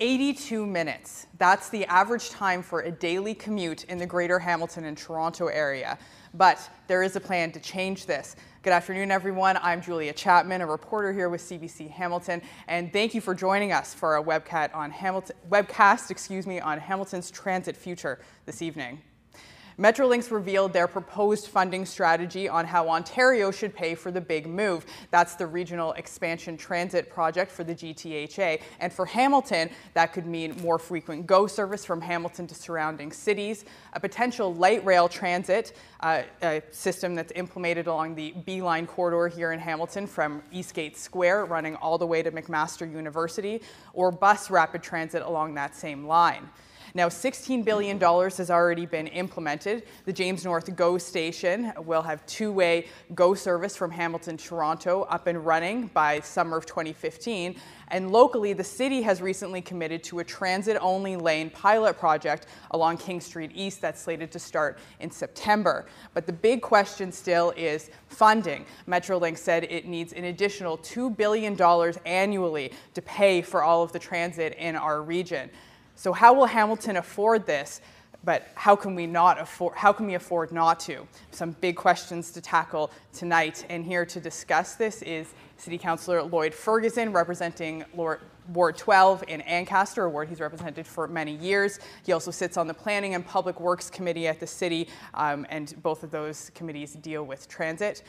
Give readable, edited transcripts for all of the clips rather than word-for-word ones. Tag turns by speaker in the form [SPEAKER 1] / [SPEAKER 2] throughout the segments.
[SPEAKER 1] 82 minutes. That's the average time for a daily commute in the Greater Hamilton and Toronto area. But there is a plan to change this. Good afternoon, everyone. I'm Julia Chapman, a reporter here with CBC Hamilton, and thank you for joining us for a webcast on Hamilton's transit future this evening. Metrolinx revealed their proposed funding strategy on how Ontario should pay for the big move. That's the regional expansion transit project for the GTHA. And for Hamilton, that could mean more frequent GO service from Hamilton to surrounding cities, a potential light rail transit system that's implemented along the B-line corridor here in Hamilton from Eastgate Square, running all the way to McMaster University, or bus rapid transit along that same line. Now, $16 billion has already been implemented. The James North GO station will have two-way GO service from Hamilton to Toronto up and running by summer of 2015. And locally, the city has recently committed to a transit-only lane pilot project along King Street East that's slated to start in September. But the big question still is funding. Metrolinx said it needs an additional $2 billion annually to pay for all of the transit in our region. So how will Hamilton afford this? But how can we afford not to? Some big questions to tackle tonight. And here to discuss this is City Councillor Lloyd Ferguson, representing Ward 12 in Ancaster, a ward he's represented for many years. He also sits on the Planning and Public Works Committee at the city, and both of those committees deal with transit.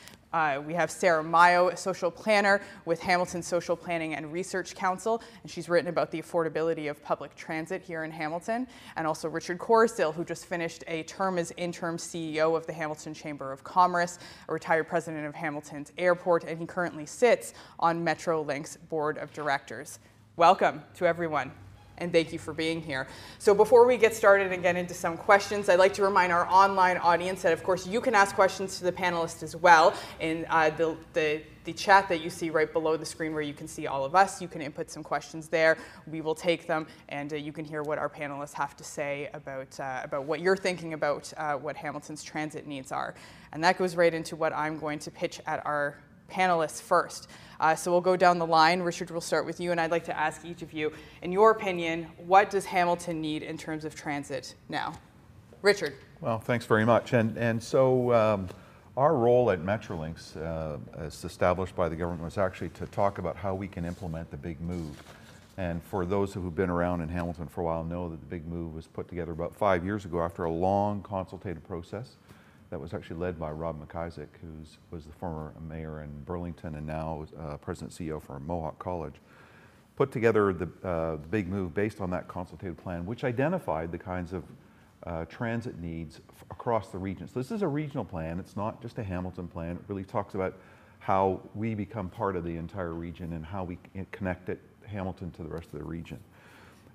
[SPEAKER 1] We have Sarah Mayo, a social planner with Hamilton Social Planning and Research Council, and she's written about the affordability of public transit here in Hamilton. And also Richard Corsill, who just finished a term as interim CEO of the Hamilton Chamber of Commerce, a retired president of Hamilton's Airport, and he currently sits on Metrolinx Board of Directors. Welcome to everyone, and thank you for being here. So before we get started and get into some questions, I'd like to remind our online audience that, of course, you can ask questions to the panelists as well in the chat that you see right below the screen where you can see all of us. You can input some questions there. We will take them, and you can hear what our panelists have to say about what you're thinking about what Hamilton's transit needs are. And that goes right into what I'm going to pitch at our panelists first. So we'll go down the line. Richard, we'll start with you, and I'd like to ask each of you, in your opinion, what does Hamilton need in terms of transit now? Richard.
[SPEAKER 2] Well, thanks very much. And so our role at Metrolinx, as established by the government, was actually to talk about how we can implement the big move. And for those who've been around in Hamilton for a while know that the big move was put together about 5 years ago after a long consultative process that was actually led by Rob McIsaac, who was the former mayor in Burlington and now president and CEO for Mohawk College, put together the big move based on that consultative plan, which identified the kinds of transit needs across the region. So this is a regional plan. It's not just a Hamilton plan. It really talks about how we become part of the entire region and how we connect Hamilton to the rest of the region.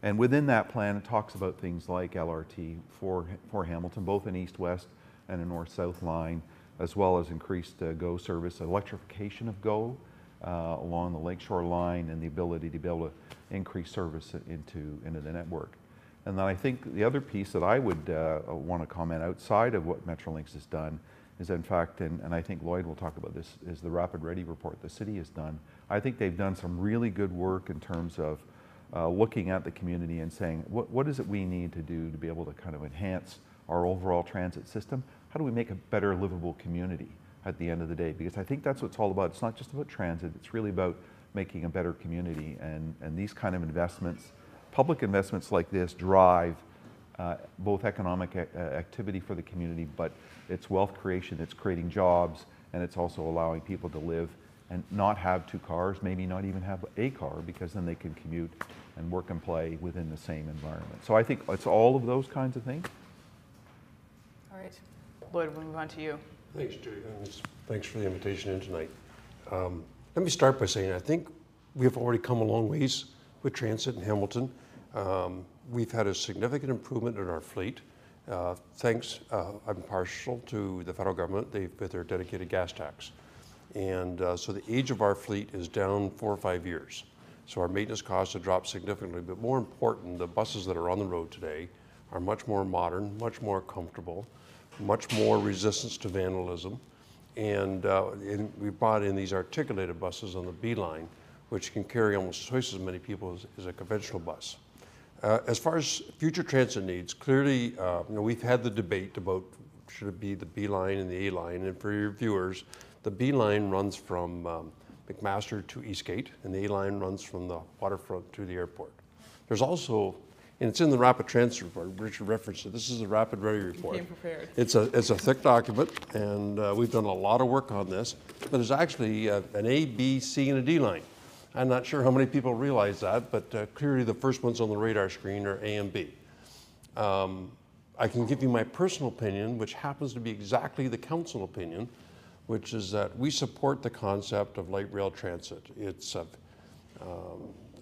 [SPEAKER 2] And within that plan, it talks about things like LRT for Hamilton, both in east-west and a north-south line, as well as increased GO service, electrification of GO along the Lakeshore line, and the ability to be able to increase service into the network. And then I think the other piece that I would want to comment outside of what Metrolinx has done is, in fact, and I think Lloyd will talk about this, is the Rapid Ready report the city has done. I think they've done some really good work in terms of looking at the community and saying, what is it we need to do to be able to kind of enhance our overall transit system? How do we make a better livable community at the end of the day? Because I think that's what it's all about. It's not just about transit, it's really about making a better community. And these kind of investments, public investments like this, drive both economic activity for the community, but it's wealth creation, it's creating jobs, and it's also allowing people to live and not have two cars, maybe not even have a car, because then they can commute and work and play within the same environment. So I think it's all of those kinds of things.
[SPEAKER 1] All right. Lloyd, we'll move on to you.
[SPEAKER 3] Thanks, Judy, and thanks for the invitation in tonight. Let me start by saying I think we've already come a long ways with transit in Hamilton. We've had a significant improvement in our fleet. Thanks, I'm partial to the federal government with their dedicated gas tax. And so the age of our fleet is down 4 or 5 years. So our maintenance costs have dropped significantly, but more important, the buses that are on the road today are much more modern, much more comfortable, much more resistance to vandalism. And we brought in these articulated buses on the B line, which can carry almost twice as many people as a conventional bus. As far as future transit needs, clearly, we've had the debate about should it be the B line and the A line. And for your viewers, the B line runs from McMaster to Eastgate, and the A line runs from the waterfront to the airport. There's also, and it's in the Rapid Transit Report, Richard referenced it. This is the Rapid Ready Report.
[SPEAKER 1] You came prepared.
[SPEAKER 3] It's a thick document, and we've done a lot of work on this, but there's actually an A, B, C, and a D line. I'm not sure how many people realize that, but clearly the first ones on the radar screen are A and B. I can give you my personal opinion, which happens to be exactly the council opinion, which is that we support the concept of light rail transit. It's,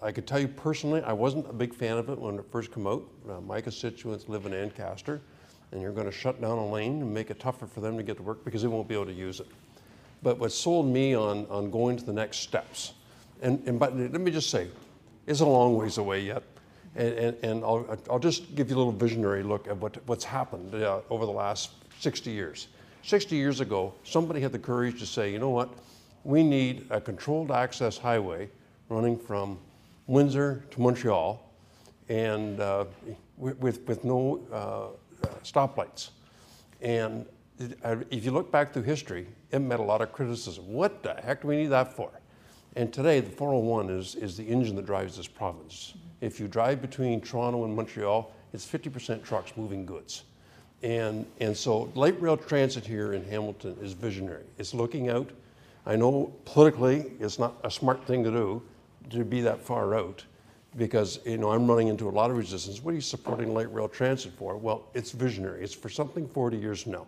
[SPEAKER 3] I could tell you personally, I wasn't a big fan of it when it first came out. My constituents live in Ancaster, and you're going to shut down a lane and make it tougher for them to get to work because they won't be able to use it. But what sold me on going to the next steps, but let me just say, it's a long ways away yet. And I'll just give you a little visionary look at what's happened over the last 60 years. 60 years ago, somebody had the courage to say, you know what, we need a controlled access highway running from Windsor to Montreal and with no stoplights. And if you look back through history, it met a lot of criticism. What the heck do we need that for? And today, the 401 is the engine that drives this province. If you drive between Toronto and Montreal, it's 50% trucks moving goods. And so light rail transit here in Hamilton is visionary. It's looking out. I know politically it's not a smart thing to do to be that far out because I'm running into a lot of resistance. What are you supporting light rail transit for? Well, it's visionary. It's for something 40 years from now.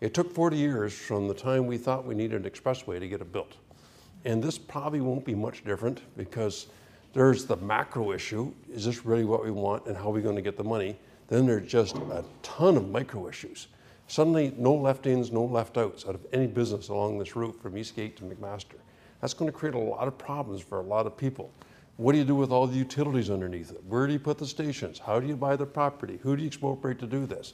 [SPEAKER 3] It took 40 years from the time we thought we needed an expressway to get it built. And this probably won't be much different because there's the macro issue. Is this really what we want and how are we going to get the money? Then there's just a ton of micro issues. Suddenly, no left ins, no left outs out of any business along this route from Eastgate to McMaster. That's going to create a lot of problems for a lot of people. What do you do with all the utilities underneath it? Where do you put the stations? How do you buy the property? Who do you expropriate to do this?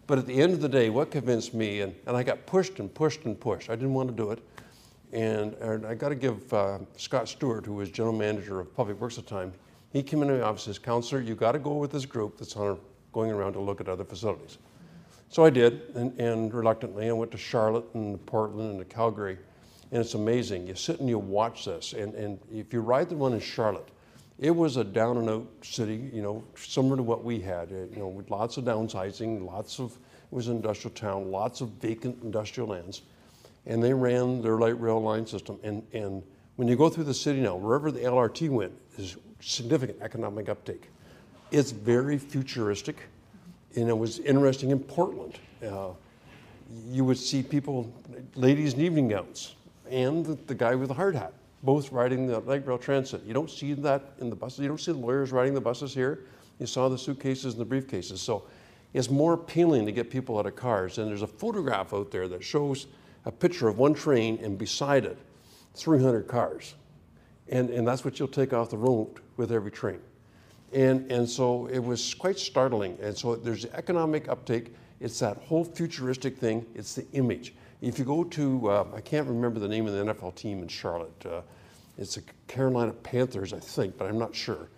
[SPEAKER 3] But at the end of the day, what convinced me, and I got pushed and pushed and pushed. I didn't want to do it. And I got to give Scott Stewart, who was general manager of Public Works at the time, he came into my office and says, Councillor, you got to go with this group that's going around to look at other facilities. So I did, and reluctantly, I went to Charlotte and Portland and to Calgary, and it's amazing. You sit and you watch this, and if you ride the one in Charlotte, it was a down and out city, similar to what we had, with lots of downsizing, it was an industrial town, lots of vacant industrial lands. And they ran their light rail line system. And when you go through the city now, wherever the LRT went, is significant economic uptake. It's very futuristic, and it was interesting in Portland. You would see people, ladies in evening gowns, and the guy with the hard hat, both riding the light rail transit. You don't see that in the buses. You don't see the lawyers riding the buses here. You saw the suitcases and the briefcases. So it's more appealing to get people out of cars. And there's a photograph out there that shows a picture of one train and beside it 300 cars. And that's what you'll take off the road with every train. And so it was quite startling. And so there's the economic uptake. It's that whole futuristic thing. It's the image. If you go to, I can't remember the name of the NFL team in Charlotte. It's the Carolina Panthers, I think, but I'm not sure.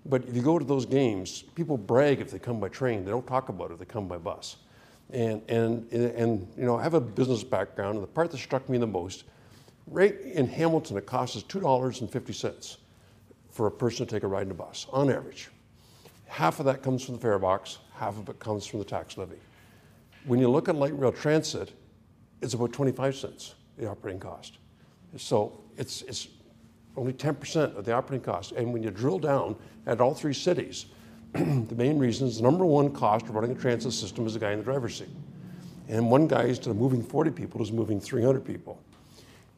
[SPEAKER 3] But if you go to those games, people brag if they come by train. They don't talk about it if they come by bus. And I have a business background, and the part that struck me the most, right in Hamilton, it costs us $2.50 for a person to take a ride in a bus, on average. Half of that comes from the fare box, half of it comes from the tax levy. When you look at light rail transit, it's about 25 cents, the operating cost. So it's only 10% of the operating cost. And when you drill down at all three cities, the main reason is the number one cost of running a transit system is the guy in the driver's seat. And one guy, instead of moving 40 people, is moving 300 people.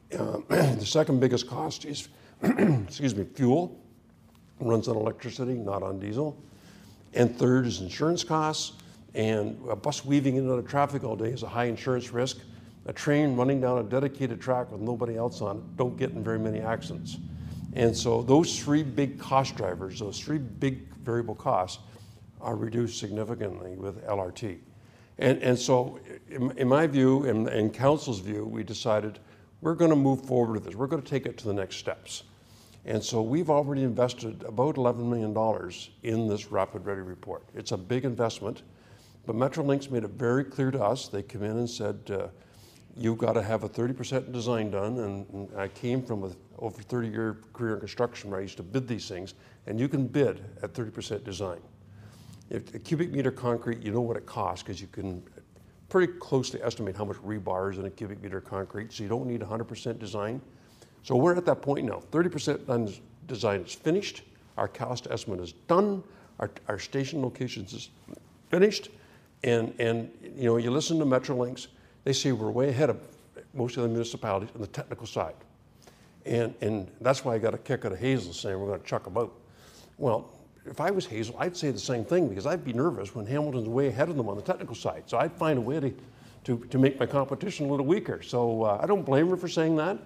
[SPEAKER 3] The second biggest cost is, fuel. It runs on electricity, not on diesel. And third is insurance costs. And a bus weaving in and out of traffic all day is a high insurance risk. A train running down a dedicated track with nobody else on it don't get in very many accidents. And so those three big cost drivers, those three big variable costs, are reduced significantly with LRT. And so in my view and council's view, we decided we're going to move forward with this. We're going to take it to the next steps. And so we've already invested about $11 million in this Rapid Ready report. It's a big investment, but Metrolinx made it very clear to us. They came in and said, you've got to have a 30% design done, and I came from an over 30-year career in construction where I used to bid these things, and you can bid at 30% design. If a cubic meter concrete, you know what it costs because you can pretty closely estimate how much rebar is in a cubic meter concrete, so you don't need 100% design. So we're at that point now. 30% done design is finished, our cost estimate is done, our station locations is finished, and you know, you listen to Metrolinx, they say we're way ahead of most of the municipalities on the technical side. And that's why I got a kick out of Hazel saying we're going to chuck them out. Well, if I was Hazel, I'd say the same thing because I'd be nervous when Hamilton's way ahead of them on the technical side. So I'd find a way to make my competition a little weaker. So I don't blame her for saying that.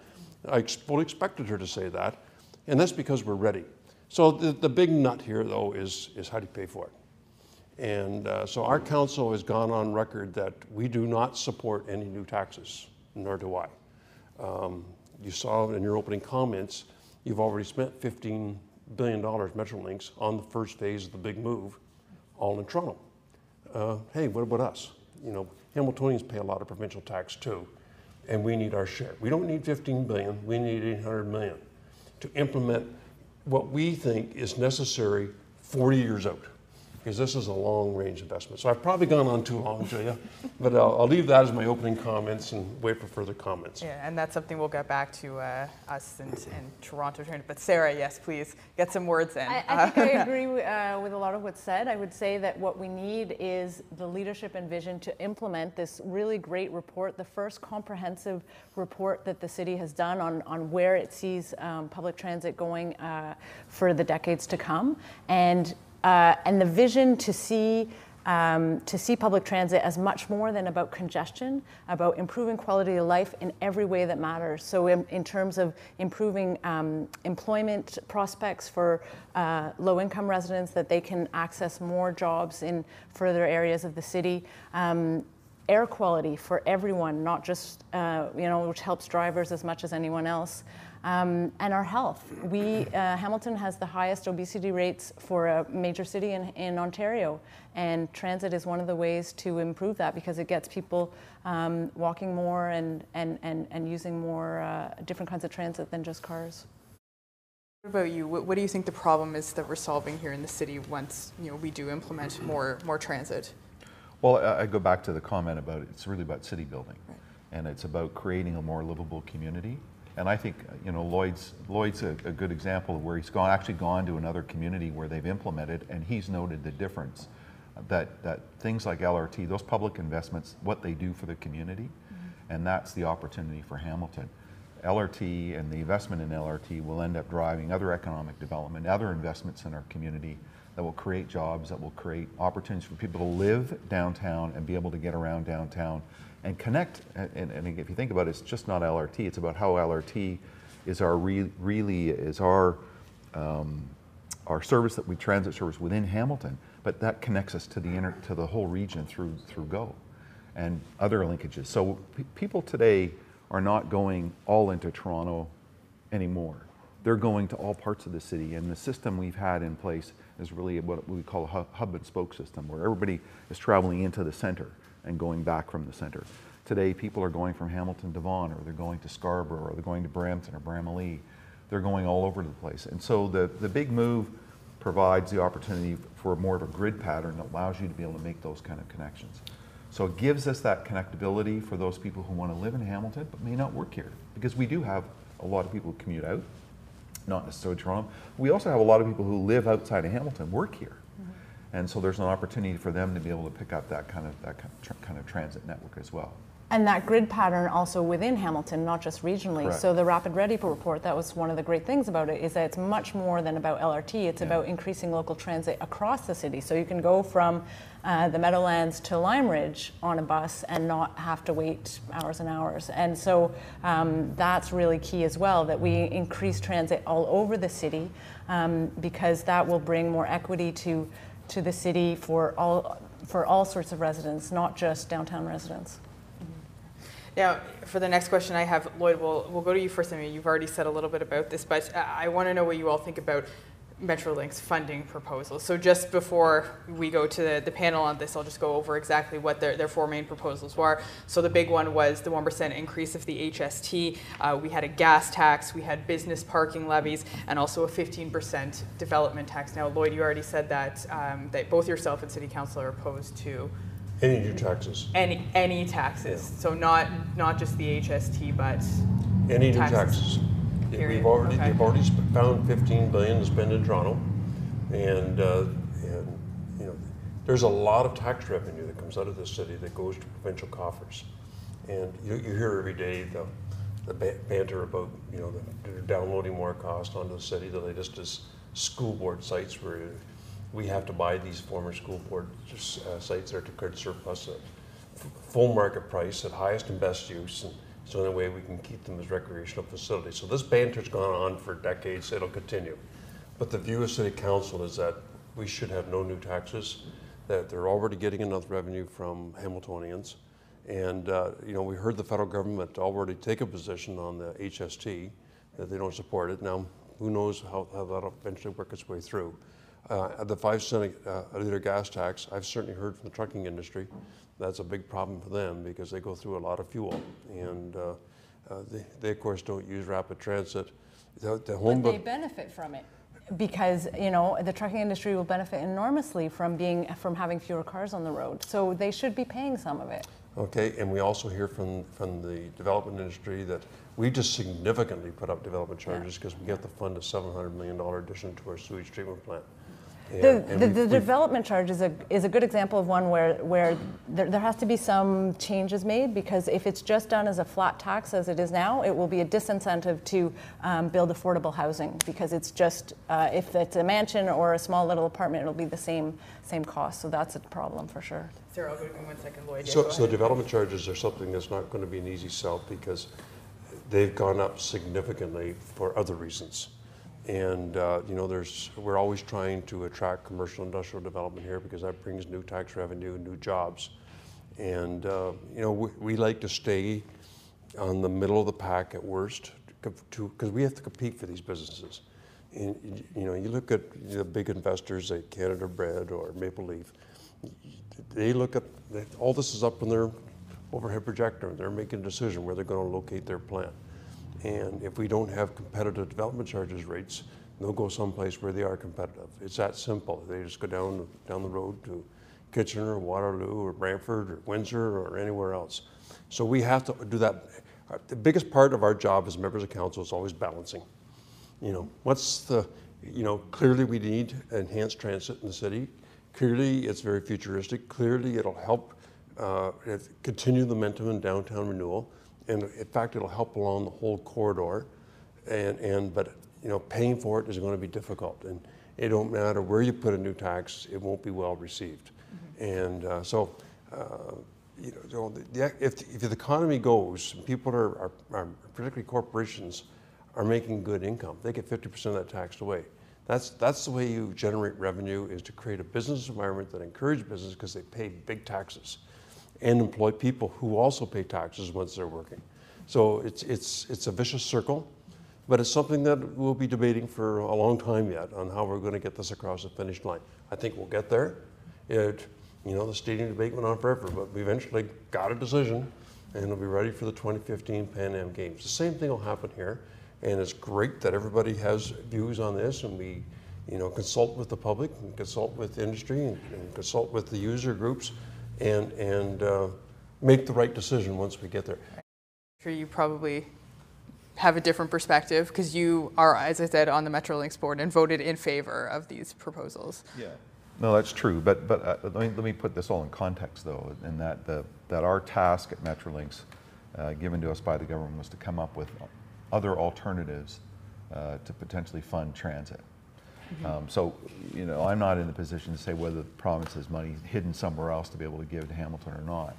[SPEAKER 3] I fully expected her to say that. And that's because we're ready. So the big nut here, though, is how do you pay for it? And so our council has gone on record that we do not support any new taxes, nor do I. You saw in your opening comments, you've already spent $15 billion, Metrolinx, on the first phase of the big move, all in Toronto. Hey, what about us? You know, Hamiltonians pay a lot of provincial tax too, and we need our share. We don't need 15 billion, we need 800 million to implement what we think is necessary 40 years out, because this is a long-range investment. So I've probably gone on too long, Julia, but I'll leave that as my opening comments and wait for further comments.
[SPEAKER 1] Yeah, and that's something we'll get back to us in Toronto. But Sarah, yes, please, get some words in.
[SPEAKER 4] I think I agree with a lot of what's said. I would say that what we need is the leadership and vision to implement this really great report, the first comprehensive report that the city has done on where it sees public transit going for the decades to come. And the vision to see public transit as much more than about congestion, about improving quality of life in every way that matters. So in terms of improving employment prospects for low-income residents, that they can access more jobs in further areas of the city, air quality for everyone, not just, which helps drivers as much as anyone else. And our health. Hamilton has the highest obesity rates for a major city in Ontario, and transit is one of the ways to improve that because it gets people walking more and using more different kinds of transit than just cars.
[SPEAKER 1] What about you? What do you think the problem is that we're solving here in the city once we do implement more transit?
[SPEAKER 2] Well, I go back to the comment about it's really about city building, right. And it's about creating a more livable community. And I think Lloyd's a good example of where he's actually gone to another community where they've implemented, and he's noted the difference that things like LRT, those public investments, what they do for the community, and that's the opportunity for Hamilton. LRT and the investment in LRT will end up driving other economic development, other investments in our community that will create jobs, that will create opportunities for people to live downtown and be able to get around downtown and connect. And if you think about it, it's just not LRT, it's about how LRT is our our service that we transit service within Hamilton, but that connects us to the whole region through GO and other linkages. So people today are not going all into Toronto anymore. They're going to all parts of the city, and the system we've had in place is really what we call a hub and spoke system, where everybody is traveling into the center and going back from the center. Today, people are going from Hamilton to Vaughan, or they're going to Scarborough, or they're going to Brampton or Bramalea. They're going all over the place. And so the big move provides the opportunity for more of a grid pattern that allows you to be able to make those kind of connections. So it gives us that connectability for those people who want to live in Hamilton but may not work here, because we do have a lot of people who commute out, not necessarily Toronto. We also have a lot of people who live outside of Hamilton, work here. And so there's an opportunity for them to be able to pick up that kind of transit network as well.
[SPEAKER 4] And that grid pattern also within Hamilton, not just regionally.
[SPEAKER 2] Correct.
[SPEAKER 4] So the Rapid Ready report, that was one of the great things about it, is that it's much more than about LRT. It's about increasing local transit across the city. So you can go from the Meadowlands to Lime Ridge on a bus and not have to wait hours and hours. And so that's really key as well, that we increase transit all over the city, because that will bring more equity to the city for all sorts of residents, not just downtown residents.
[SPEAKER 1] Now, for the next question I have, Lloyd, we'll go to you first. I mean, you've already said a little bit about this, but I want to know what you all think about Metrolinx funding proposals. So just before we go to the panel on this, I'll just go over exactly what their four main proposals were. So the big one was the 1% increase of the HST. We had a gas tax, we had business parking levies, and also a 15% development tax. Now, Lloyd, you already said that both yourself and City Council are opposed to
[SPEAKER 3] any new taxes.
[SPEAKER 1] Any taxes.
[SPEAKER 3] Yeah.
[SPEAKER 1] So not just the HST, but
[SPEAKER 3] any new taxes. They've already found $15 billion to spend in Toronto, and you know, there's a lot of tax revenue that comes out of this city that goes to provincial coffers, and you hear every day the banter about, you know, they're downloading more cost onto the city. The latest is school board sites where we have to buy these former school board sites that are declared surplus at full market price at highest and best use. And it's the only way we can keep them as recreational facilities. So this banter's gone on for decades. It'll continue. But the view of City Council is that we should have no new taxes, that they're already getting enough revenue from Hamiltonians. And you know, we heard the federal government already take a position on the HST, that they don't support it. Now, who knows how that'll eventually work its way through. The 5 cent a litre gas tax, I've certainly heard from the trucking industry, that's a big problem for them because they go through a lot of fuel. And they of course don't use rapid transit.
[SPEAKER 4] But they benefit from it because, you know, the trucking industry will benefit enormously from having fewer cars on the road. So they should be paying some of it.
[SPEAKER 3] Okay, and we also hear from the development industry that we just significantly put up development charges because we get the fund a $700 million addition to our sewage treatment plant.
[SPEAKER 4] The development charge is a good example of one where there has to be some changes made, because if it's just done as a flat tax as it is now, it will be a disincentive to build affordable housing, because it's just if it's a mansion or a small little apartment, it'll be the same cost. So that's a problem for sure.
[SPEAKER 1] Sarah, I'll go to you in 1 second, Lloyd.
[SPEAKER 3] So development charges are something that's not going to be an easy sell because they've gone up significantly for other reasons. And you know, we're always trying to attract commercial industrial development here because that brings new tax revenue and new jobs. And you know, we like to stay on the middle of the pack at worst, because we have to compete for these businesses. And you know, you look at the big investors like Canada Bread or Maple Leaf. They look at all this is up in their overhead projector, and they're making a decision where they're going to locate their plant. And if we don't have competitive development charges rates, they'll go someplace where they are competitive. It's that simple. They just go down the road to Kitchener or Waterloo or Brantford or Windsor or anywhere else. So we have to do that. The biggest part of our job as members of council is always balancing. You know, clearly we need enhanced transit in the city. Clearly it's very futuristic. Clearly it'll help continue the momentum in downtown renewal. And in fact, it'll help along the whole corridor, but you know, paying for it is going to be difficult, and it don't matter where you put a new tax, it won't be well received. Mm-hmm. And so, you know, if the economy goes, people are particularly corporations, are making good income, they get 50% of that taxed away. That's the way you generate revenue, is to create a business environment that encourages business because they pay big taxes, and employ people who also pay taxes once they're working. So it's a vicious circle, but it's something that we'll be debating for a long time yet on how we're going to get this across the finish line. I think we'll get there. You know, the stadium debate went on forever, but we eventually got a decision, and it'll be ready for the 2015 Pan Am Games. The same thing will happen here, and it's great that everybody has views on this, and we, you know, consult with the public, and consult with industry, and consult with the user groups, and make the right decision once we get there.
[SPEAKER 1] I'm sure you probably have a different perspective because you are, as I said, on the Metrolinx board and voted in favor of these proposals.
[SPEAKER 2] Yeah. No, that's true. But let me put this all in context, though, in that our task at Metrolinx, given to us by the government, was to come up with other alternatives to potentially fund transit. Mm-hmm. So, you know, I'm not in the position to say whether the province has money hidden somewhere else to be able to give to Hamilton or not.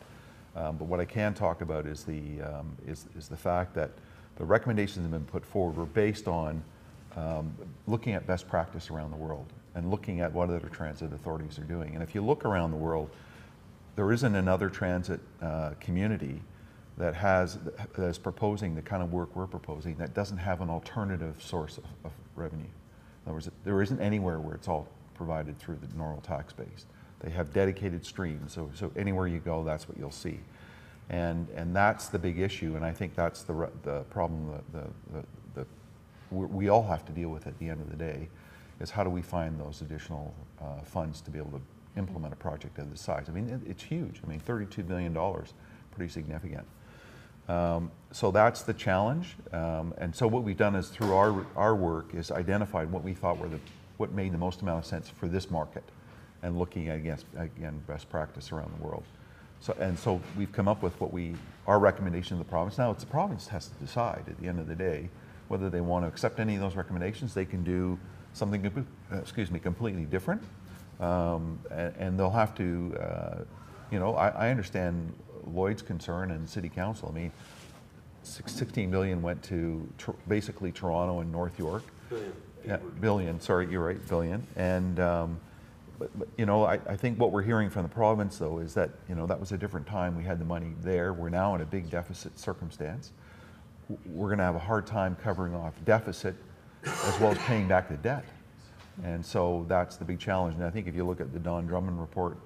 [SPEAKER 2] But what I can talk about is the fact that the recommendations that have been put forward were based on looking at best practice around the world and looking at what other transit authorities are doing. And if you look around the world, there isn't another transit community that is proposing the kind of work we're proposing that doesn't have an alternative source of revenue. In other words, there isn't anywhere where it's all provided through the normal tax base. They have dedicated streams, so anywhere you go, that's what you'll see. And that's the big issue, and I think that's the problem that we all have to deal with at the end of the day, is how do we find those additional funds to be able to implement a project of this size. I mean, it's huge. I mean, $32 billion, pretty significant. So that's the challenge. And so what we've done is through our work is identified what we thought were what made the most amount of sense for this market, and looking at, again, best practice around the world. So we've come up with our recommendation to the province. Now it's the province has to decide at the end of the day whether they want to accept any of those recommendations. They can do something, completely different, and they'll have to. I understand Lloyd's concern and City Council. I mean, 16 billion went to basically Toronto and North York. Billion. Sorry, you're right, billion. And but I think what we're hearing from the province though is that that was a different time. We had the money there. We're now in a big deficit circumstance. We're going to have a hard time covering off deficit as well as paying back the debt. And so that's the big challenge. And I think if you look at the Don Drummond report,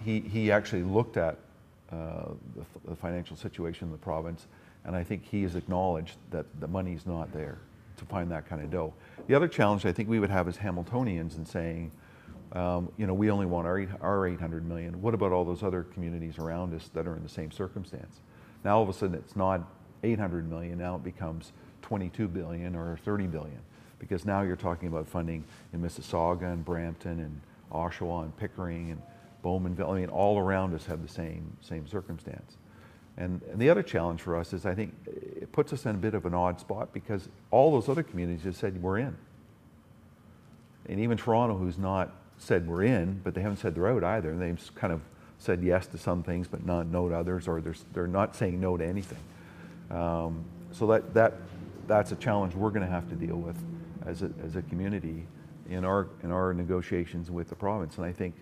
[SPEAKER 2] he actually looked at the financial situation in the province, and I think he has acknowledged that the money's not there to find that kind of dough. The other challenge I think we would have as Hamiltonians in saying, we only want our 800 million. What about all those other communities around us that are in the same circumstance? Now all of a sudden it's not 800 million, now it becomes 22 billion or 30 billion, because now you're talking about funding in Mississauga and Brampton and Oshawa and Pickering and Bowmanville. I mean, all around us have the same circumstance. And the other challenge for us is I think it puts us in a bit of an odd spot, because all those other communities have said we're in. And even Toronto, who's not said we're in, but they haven't said they're out either. They've kind of said yes to some things, but not no to others, or they're not saying no to anything. So that's a challenge we're going to have to deal with as a community in our negotiations with the province. And I think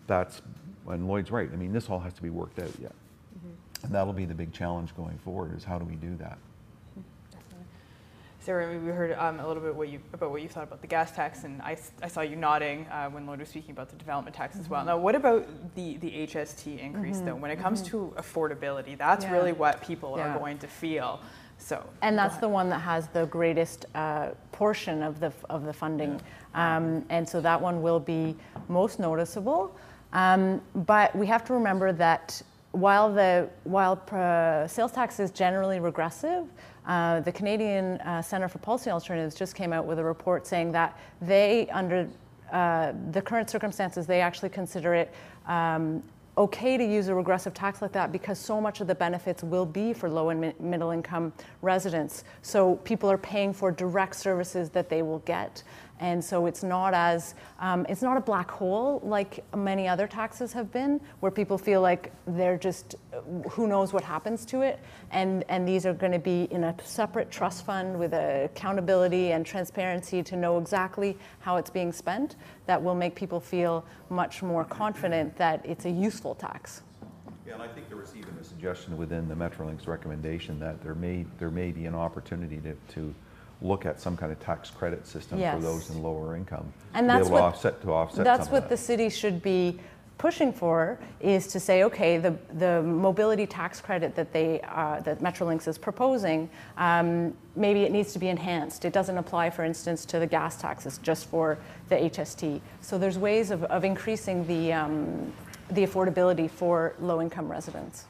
[SPEAKER 2] and Lloyd's right. I mean, this all has to be worked out yet. Mm-hmm. And that'll be the big challenge going forward, is how do we do that?
[SPEAKER 1] Definitely. Sarah, we heard a little bit about what you thought about the gas tax, and I saw you nodding when Lloyd was speaking about the development tax as well. Now, what about the HST increase, though? When it comes to affordability, that's really what people are going to feel. And
[SPEAKER 4] that's the one that has the greatest portion of the funding, and so that one will be most noticeable. But we have to remember that while sales tax is generally regressive, the Canadian Centre for Policy Alternatives just came out with a report saying that under the current circumstances, they actually consider it okay to use a regressive tax like that, because so much of the benefits will be for low and middle income residents. So people are paying for direct services that they will get. And so it's not it's not a black hole like many other taxes have been, where people feel like they're just, who knows what happens to it. And these are going to be in a separate trust fund with accountability and transparency to know exactly how it's being spent. That will make people feel much more confident that it's a useful tax.
[SPEAKER 2] Yeah, and I think there was even a suggestion within the Metrolinx recommendation that there may be an opportunity to look at some kind of tax credit system for those in lower income,
[SPEAKER 4] and
[SPEAKER 2] that's to offset
[SPEAKER 4] that's
[SPEAKER 2] some
[SPEAKER 4] what
[SPEAKER 2] of
[SPEAKER 4] the city should be pushing for, is to say, okay, the mobility tax credit that that Metrolinx is proposing, maybe it needs to be enhanced. It doesn't apply, for instance, to the gas taxes, just for the HST. So there's ways of increasing the affordability for low-income residents.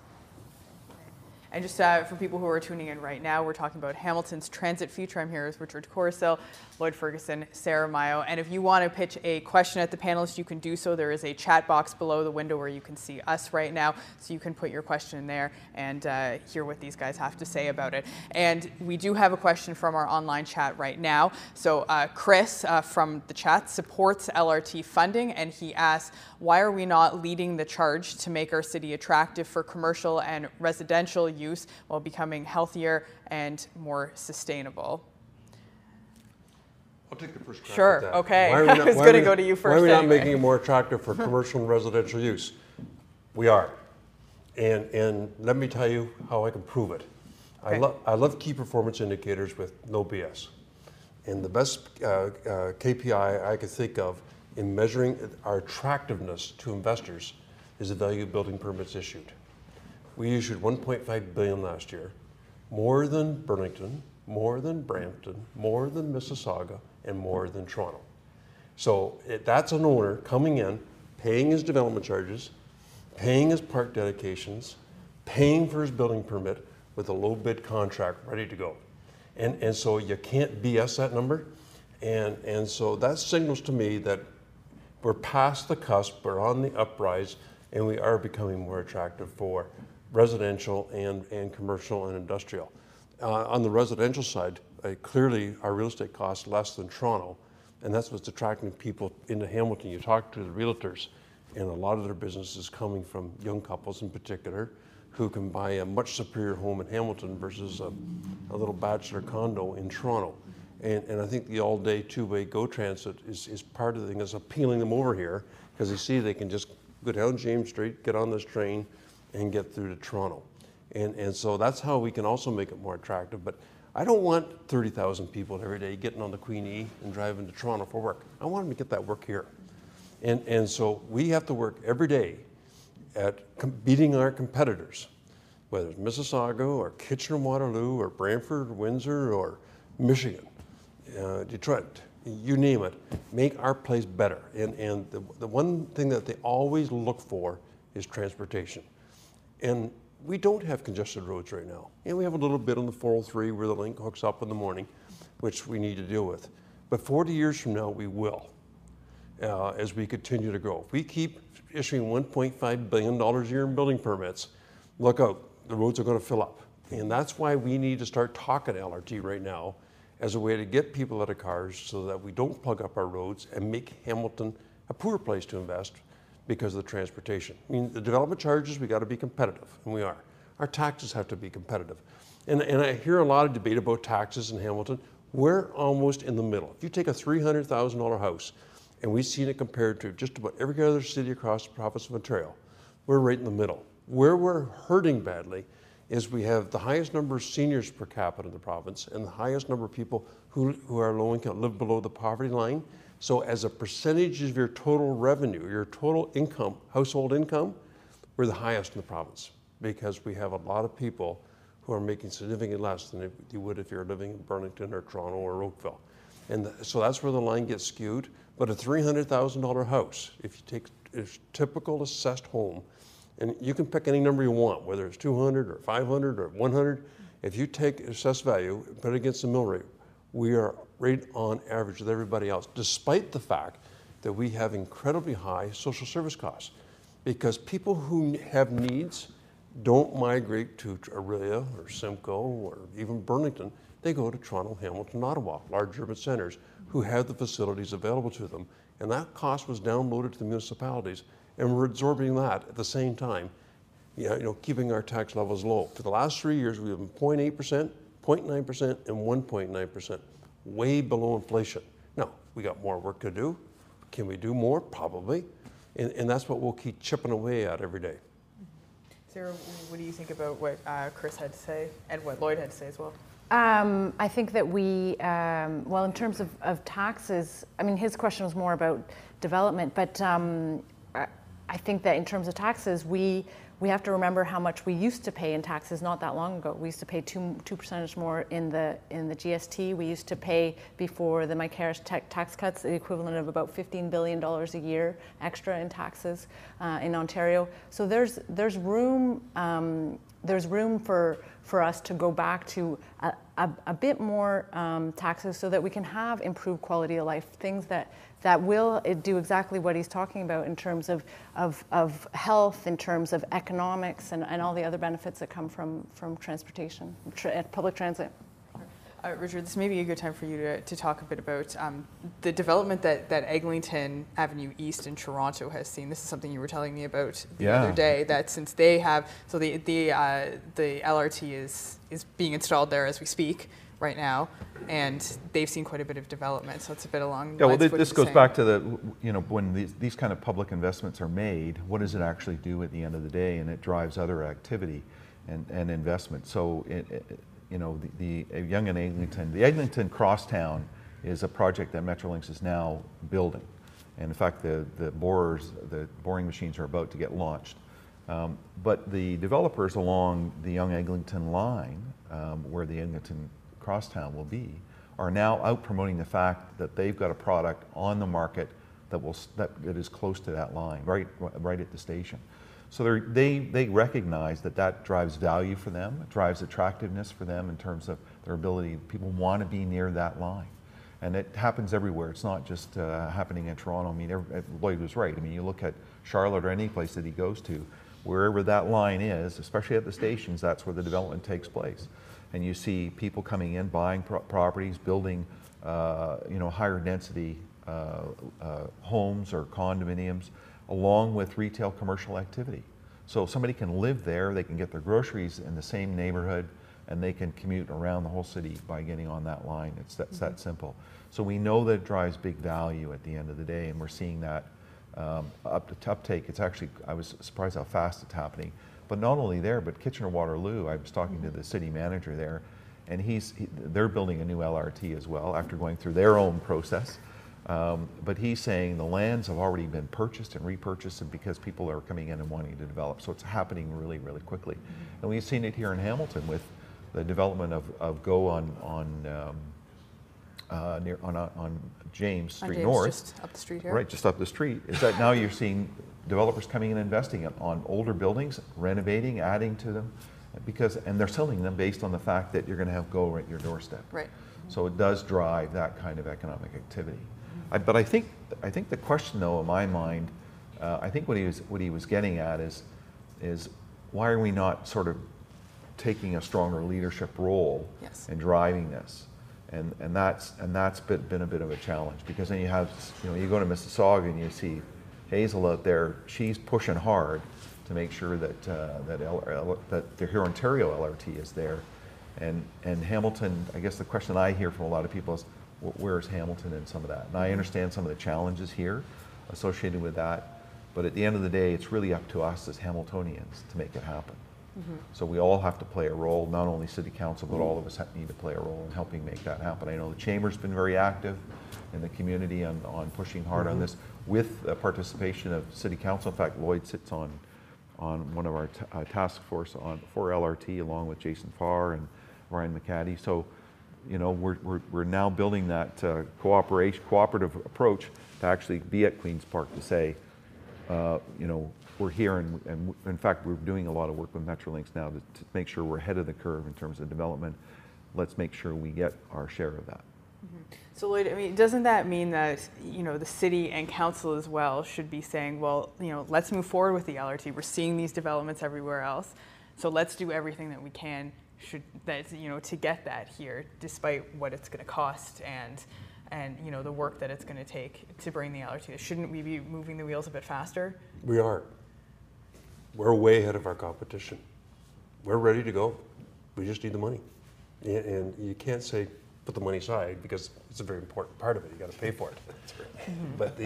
[SPEAKER 1] And just for people who are tuning in right now, we're talking about Hamilton's transit future. I'm here with Richard Corsill, Lloyd Ferguson, Sarah Mayo. And if you want to pitch a question at the panelists, you can do so. There is a chat box below the window where you can see us right now. So you can put your question in there and hear what these guys have to say about it. And we do have a question from our online chat right now. So Chris from the chat supports LRT funding, and he asks, why are we not leading the charge to make our city attractive for commercial and residential use while becoming healthier and more sustainable?
[SPEAKER 3] I'll take the first crack
[SPEAKER 1] Sure,
[SPEAKER 3] at that.
[SPEAKER 1] okay. I was going to go to you first.
[SPEAKER 3] Why are we not
[SPEAKER 1] anyway.
[SPEAKER 3] making it more attractive for commercial and residential use? We are. And let me tell you how I can prove it.
[SPEAKER 1] Okay.
[SPEAKER 3] I love key performance indicators with no BS. And the best KPI I could think of in measuring our attractiveness to investors is the value of building permits issued. We issued 1.5 billion last year, more than Burlington, more than Brampton, more than Mississauga, and more than Toronto. So that's an owner coming in, paying his development charges, paying his park dedications, paying for his building permit with a low bid contract ready to go. And so you can't BS that number. And so that signals to me that we're past the cusp, we're on the uprise, and we are becoming more attractive for residential and commercial and industrial. On the residential side, clearly our real estate costs less than Toronto, and that's what's attracting people into Hamilton. You talk to the realtors, and a lot of their business is coming from young couples in particular who can buy a much superior home in Hamilton versus a little bachelor condo in Toronto. And I think the all-day two-way GO Transit is part of the thing that's appealing them over here because they see they can just go down James Street, get on this train, and get through to Toronto. And so that's how we can also make it more attractive. But I don't want 30,000 people every day getting on the Queen E and driving to Toronto for work. I want them to get that work here. And so we have to work every day at beating our competitors, whether it's Mississauga or Kitchener-Waterloo or Brantford, or Windsor or Michigan, Detroit, you name it, make our place better. And the one thing that they always look for is transportation. And we don't have congested roads right now. And we have a little bit on the 403 where the link hooks up in the morning, which we need to deal with. But 40 years from now, we will, as we continue to grow. If we keep issuing $1.5 billion a year in building permits, look out, the roads are going to fill up. And that's why we need to start talking LRT right now as a way to get people out of cars so that we don't plug up our roads and make Hamilton a poor place to invest because of the transportation. I mean, the development charges, we got to be competitive, and we are. Our taxes have to be competitive. And I hear a lot of debate about taxes in Hamilton. We're almost in the middle. If you take a $300,000 house, and we've seen it compared to just about every other city across the province of Ontario, we're right in the middle. Where we're hurting badly is we have the highest number of seniors per capita in the province and the highest number of people who are low income, live below the poverty line. So as a percentage of your total revenue, your total income, household income, we're the highest in the province because we have a lot of people who are making significantly less than you would if you're living in Burlington or Toronto or Oakville. And so that's where the line gets skewed. But a $300,000 house, if you take a typical assessed home, and you can pick any number you want, whether it's 200 or 500 or 100, if you take assessed value, put it against the mill rate, we are right on average with everybody else, despite the fact that we have incredibly high social service costs. Because people who have needs don't migrate to Orillia or Simcoe or even Burlington. They go to Toronto, Hamilton, Ottawa, large urban centers who have the facilities available to them. And that cost was downloaded to the municipalities, and we're absorbing that at the same time, keeping our tax levels low. For the last 3 years, we've been 0.8%, 0.9%, and 1.9%, way below inflation. Now, we got more work to do. Can we do more? Probably. And that's what we'll keep chipping away at every day.
[SPEAKER 1] Sarah, what do you think about what Chris had to say and what Lloyd had to say as well?
[SPEAKER 4] I think that we, in terms of taxes, I mean, his question was more about development, but I think that in terms of taxes, we have to remember how much we used to pay in taxes not that long ago. We used to pay 2% more in the GST. We used to pay, before the Mike Harris tax cuts, the equivalent of about $15 billion a year extra in taxes in Ontario. So there's room for us to go back to a bit more taxes so that we can have improved quality of life, things that will do exactly what he's talking about in terms of health, in terms of economics, and all the other benefits that come from transportation, public transit.
[SPEAKER 1] Richard, this may be a good time for you to talk a bit about the development that Eglinton Avenue East in Toronto has seen. This is something you were telling me about the other day, that since they have, so the LRT is being installed there as we speak, right now, and they've seen quite a bit of development, so it's a bit along
[SPEAKER 2] Yeah, well,
[SPEAKER 1] lines of what
[SPEAKER 2] this
[SPEAKER 1] he's
[SPEAKER 2] goes
[SPEAKER 1] saying.
[SPEAKER 2] back to the, when these kind of public investments are made, what does it actually do at the end of the day? And it drives other activity and investment. So, the Yonge and Eglinton, the Eglinton Crosstown is a project that Metrolinx is now building. And in fact, the boring machines are about to get launched. But the developers along the Yonge-Eglinton line, where the Eglinton Crosstown will be, are now out promoting the fact that they've got a product on the market that is close to that line, right at the station. So they recognize that drives value for them, it drives attractiveness for them in terms of their ability. People want to be near that line. And it happens everywhere. It's not just happening in Toronto. I mean, Lloyd was right. I mean, you look at Charlotte or any place that he goes to, wherever that line is, especially at the stations, that's where the development takes place. And you see people coming in, buying properties, building, higher density homes or condominiums, along with retail commercial activity. So somebody can live there, they can get their groceries in the same neighborhood, and they can commute around the whole city by getting on that line. It's that simple. So we know that it drives big value at the end of the day, and we're seeing that uptake. It's actually, I was surprised how fast it's happening. But not only there, but Kitchener-Waterloo, I was talking to the city manager there, and they're building a new LRT as well after going through their own process. But he's saying the lands have already been purchased and repurchased, and because people are coming in and wanting to develop. So it's happening really, really quickly. And we've seen it here in Hamilton with the development of GO on James Street North.
[SPEAKER 1] Just up the street here.
[SPEAKER 2] Right, just up the street. Is that now you're seeing developers coming in and investing on older buildings, renovating, adding to them, and they're selling them based on the fact that you're going to have GO right at your doorstep.
[SPEAKER 1] Right.
[SPEAKER 2] So it does drive that kind of economic activity. But I think the question, though, in my mind, I think what he was getting at is why are we not sort of taking a stronger leadership role in driving this? And that's been a bit of a challenge, because then you go to Mississauga and you see Hazel out there. She's pushing hard to make sure that the Hurontario LRT is there, and Hamilton. I guess the question I hear from a lot of people is, where's Hamilton in some of that? And I understand some of the challenges here associated with that, but at the end of the day, it's really up to us as Hamiltonians to make it happen. So we all have to play a role, not only City Council, but all of us need to play a role in helping make that happen. I know the Chamber's been very active in the community on pushing hard on this, with the participation of City Council. In fact, Lloyd sits on one of our task force for LRT, along with Jason Farr and Ryan McCaddy. So, we're now building that cooperative approach to actually be at Queen's Park to say, we're here, and in fact, we're doing a lot of work with Metrolinx now to make sure we're ahead of the curve in terms of development. Let's make sure we get our share of that.
[SPEAKER 1] So Lloyd, I mean, doesn't that mean that, the city and council as well should be saying, well, let's move forward with the LRT. We're seeing these developments everywhere else, so let's do everything that we can to get that here, despite what it's going to cost and the work that it's going to take to bring the LRT. Shouldn't we be moving the wheels a bit faster?
[SPEAKER 3] We are. We're way ahead of our competition. We're ready to go. We just need the money. And you can't say put the money aside, because it's a very important part of it. You got to pay for it. But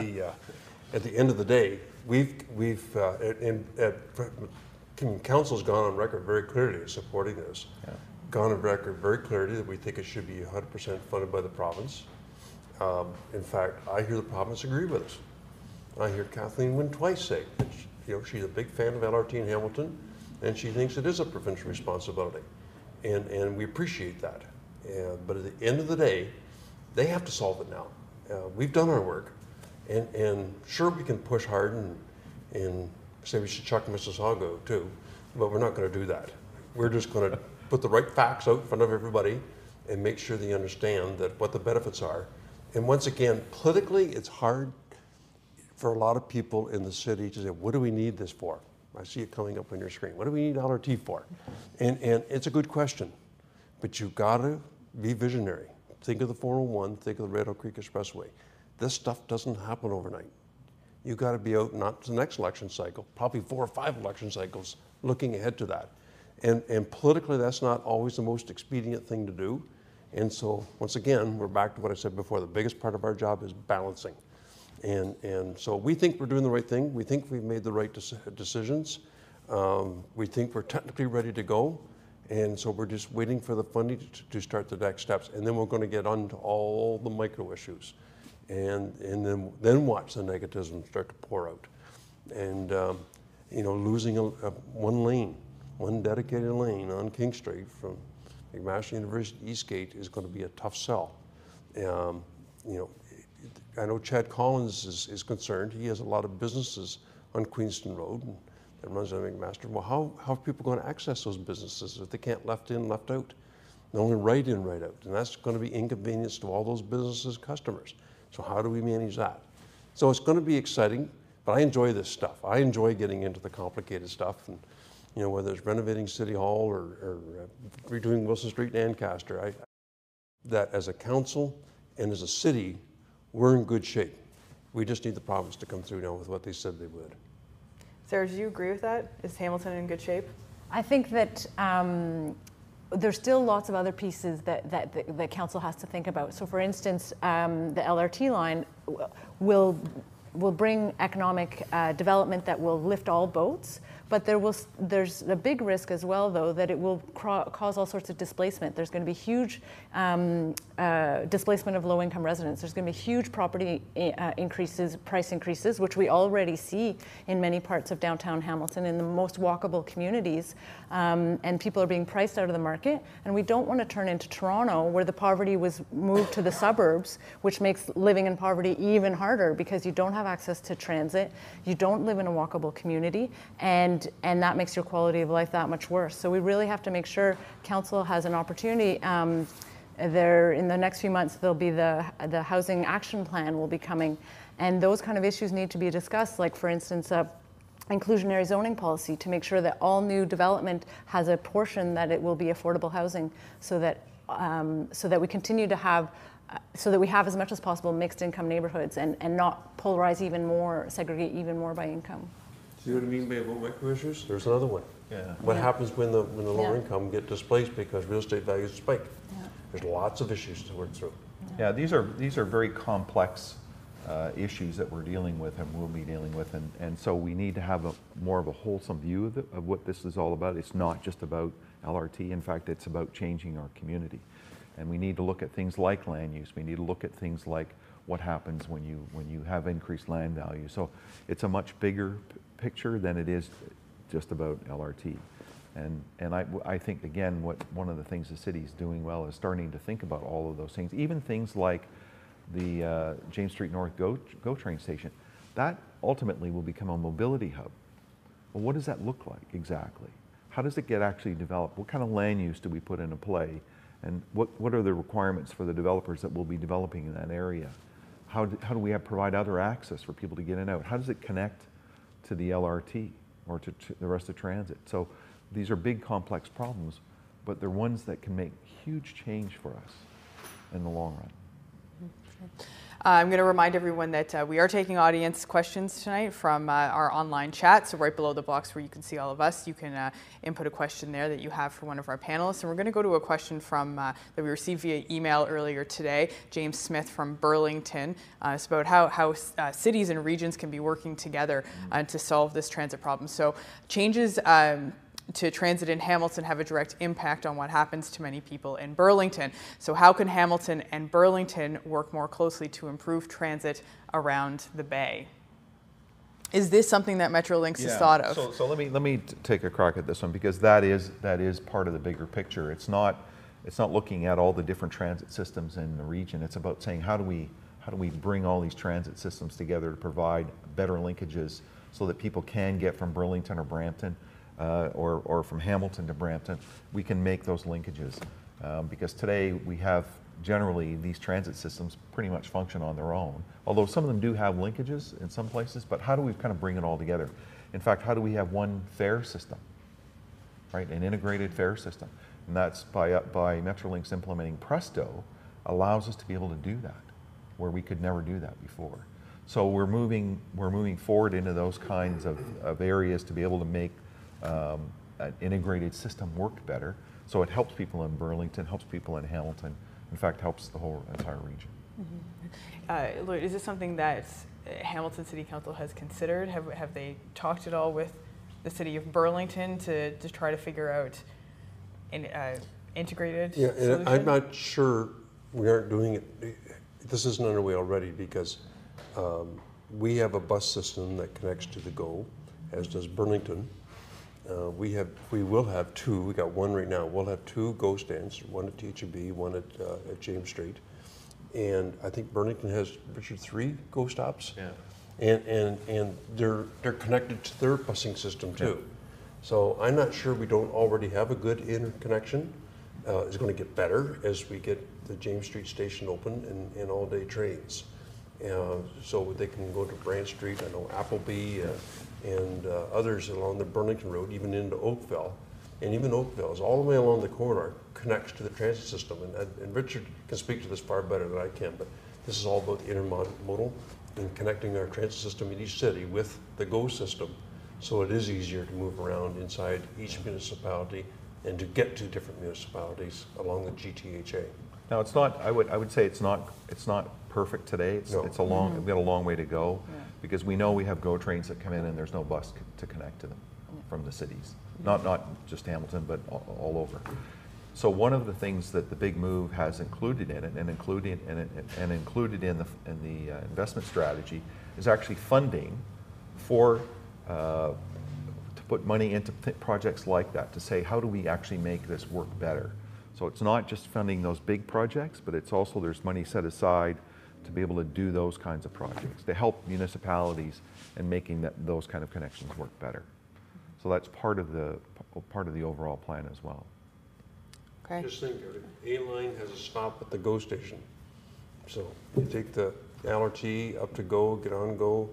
[SPEAKER 3] at the end of the day, Council's gone on record very clearly as supporting this. Yeah. Gone on record very clearly that we think it should be 100% funded by the province. In fact, I hear the province agree with us. I hear Kathleen Wynne twice say that she's a big fan of LRT in Hamilton, and she thinks it is a provincial responsibility, and we appreciate that. But at the end of the day, they have to solve it now. We've done our work, and sure, we can push hard and say we should chuck Mississauga too, but we're not going to do that. We're just going to put the right facts out in front of everybody and make sure they understand what the benefits are. And once again, politically, it's hard for a lot of people in the city to say, what do we need this for? I see it coming up on your screen. What do we need LRT for? And it's a good question, but you've got to be visionary. Think of the 401, think of the Red Oak Creek Expressway. This stuff doesn't happen overnight. You've got to be out, not to the next election cycle, probably 4 or 5 election cycles, looking ahead to that. And politically, that's not always the most expedient thing to do. And so, once again, we're back to what I said before. The biggest part of our job is balancing. And so we think we're doing the right thing. We think we've made the right decisions. We think we're technically ready to go. And so we're just waiting for the funding to start the next steps. And then we're going to get on to all the micro issues. And then watch the negativism start to pour out. And, losing one lane, one dedicated lane on King Street from McMaster University Eastgate is going to be a tough sell. I know Chad Collins is concerned. He has a lot of businesses on Queenston Road that runs on McMaster. Well, how are people going to access those businesses if they can't left in, left out? They're only right in, right out. And that's going to be inconvenience to all those businesses' customers. So how do we manage that? So it's going to be exciting, but I enjoy this stuff. I enjoy getting into the complicated stuff. And, whether it's renovating City Hall or redoing Wilson Street and Ancaster, that as a council and as a city, we're in good shape. We just need the province to come through now with what they said they would.
[SPEAKER 1] Sarah, do you agree with that? Is Hamilton in good shape?
[SPEAKER 4] I think that there's still lots of other pieces that council has to think about. So for instance, the LRT line will bring economic development that will lift all boats, but there's a big risk as well, though, that it will cause all sorts of displacement. There's going to be huge displacement of low-income residents. There's going to be huge property price increases, which we already see in many parts of downtown Hamilton in the most walkable communities, and people are being priced out of the market. And we don't want to turn into Toronto, where the poverty was moved to the suburbs, which makes living in poverty even harder because you don't have access to transit, you don't live in a walkable community, and that makes your quality of life that much worse. So we really have to make sure council has an opportunity. There in the next few months, there'll be the housing action plan will be coming, and those kind of issues need to be discussed. Like for instance, inclusionary zoning policy to make sure that all new development has a portion that it will be affordable housing, so that we continue to have. So that we have as much as possible mixed income neighborhoods and not polarize even more, segregate even more by income.
[SPEAKER 3] See what I mean by about micro issues? There's another one.
[SPEAKER 2] Yeah.
[SPEAKER 3] What happens when the lower income get displaced because real estate values spike? Yeah. There's lots of issues to work through.
[SPEAKER 2] Yeah, these are very complex issues that we're dealing with and will be dealing with, and so we need to have more of a wholesome view of what this is all about. It's not just about LRT. In fact, it's about changing our community. And we need to look at things like land use. We need to look at things like what happens when you have increased land value. So it's a much bigger picture than it is just about LRT. And I think, again, one of the things the city is doing well is starting to think about all of those things. Even things like the James Street North GO train station. That ultimately will become a mobility hub. Well, what does that look like exactly? How does it get actually developed? What kind of land use do we put into play? And what are the requirements for the developers that will be developing in that area? How do we provide other access for people to get in and out? How does it connect to the LRT or to the rest of transit? So these are big, complex problems, but they're ones that can make huge change for us in the long run.
[SPEAKER 1] I'm going to remind everyone that we are taking audience questions tonight from our online chat. So right below the box where you can see all of us, you can input a question there that you have for one of our panelists. And we're going to go to a question from that we received via email earlier today. James Smith from Burlington. It's about how cities and regions can be working together to solve this transit problem. So changes to transit in Hamilton have a direct impact on what happens to many people in Burlington. So how can Hamilton and Burlington work more closely to improve transit around the Bay? Is this something that Metrolinx has thought of?
[SPEAKER 2] So let me take a crack at this one, because that is part of the bigger picture. It's not looking at all the different transit systems in the region. It's about saying how do we bring all these transit systems together to provide better linkages so that people can get from Burlington or Brampton or from Hamilton to Brampton. We can make those linkages because today we have generally these transit systems pretty much function on their own, although some of them do have linkages in some places. But how do we kind of bring it all together? In fact, how do we have one fare system, right? An integrated fare system, and that's by Metrolinx implementing Presto allows us to be able to do that, where we could never do that before. So we're moving forward into those kinds of areas to be able to make an integrated system work better. So it helps people in Burlington, helps people in Hamilton, in fact helps the whole entire region.
[SPEAKER 1] Lloyd, is this something that Hamilton City Council has considered? Have they talked at all with the city of Burlington to try to figure out an integrated solution?
[SPEAKER 3] And I'm not sure we aren't doing it. This isn't underway already because we have a bus system that connects to the GO, as does Burlington. We will have two. We got one right now. We'll have two GO stands, one at THB, one at James Street. And I think Burlington has, Richard, 3 GO stops. Yeah. And they're connected to their busing system too. Yeah. So I'm not sure we don't already have a good interconnection. It's going to get better as we get the James Street station open and all-day trains. So they can go to Branch Street, I know Appleby and others along the Burlington Road, even into Oakville. And even Oakville is all the way along the corridor, connects to the transit system. And Richard can speak to this far better than I can, but this is all about the intermodal and connecting our transit system in each city with the GO system. So it is easier to move around inside each municipality and to get to different municipalities along the GTHA.
[SPEAKER 2] Now it's not. I would say it's not perfect today. It's a long. We've got a long way to go because we know we have GO trains that come in and there's no bus to connect to them from the cities. Not just Hamilton, but all over. So one of the things that the big move has included in it, and included in the investment strategy, is actually funding for to put money into projects like that, to say how do we actually make this work better. So it's not just funding those big projects, but it's also there's money set aside to be able to do those kinds of projects, to help municipalities in making those kind of connections work better. So that's part of the overall plan as well.
[SPEAKER 1] Okay.
[SPEAKER 3] Just think, A-Line has a stop at the GO station. So you take the LRT up to GO, get on GO,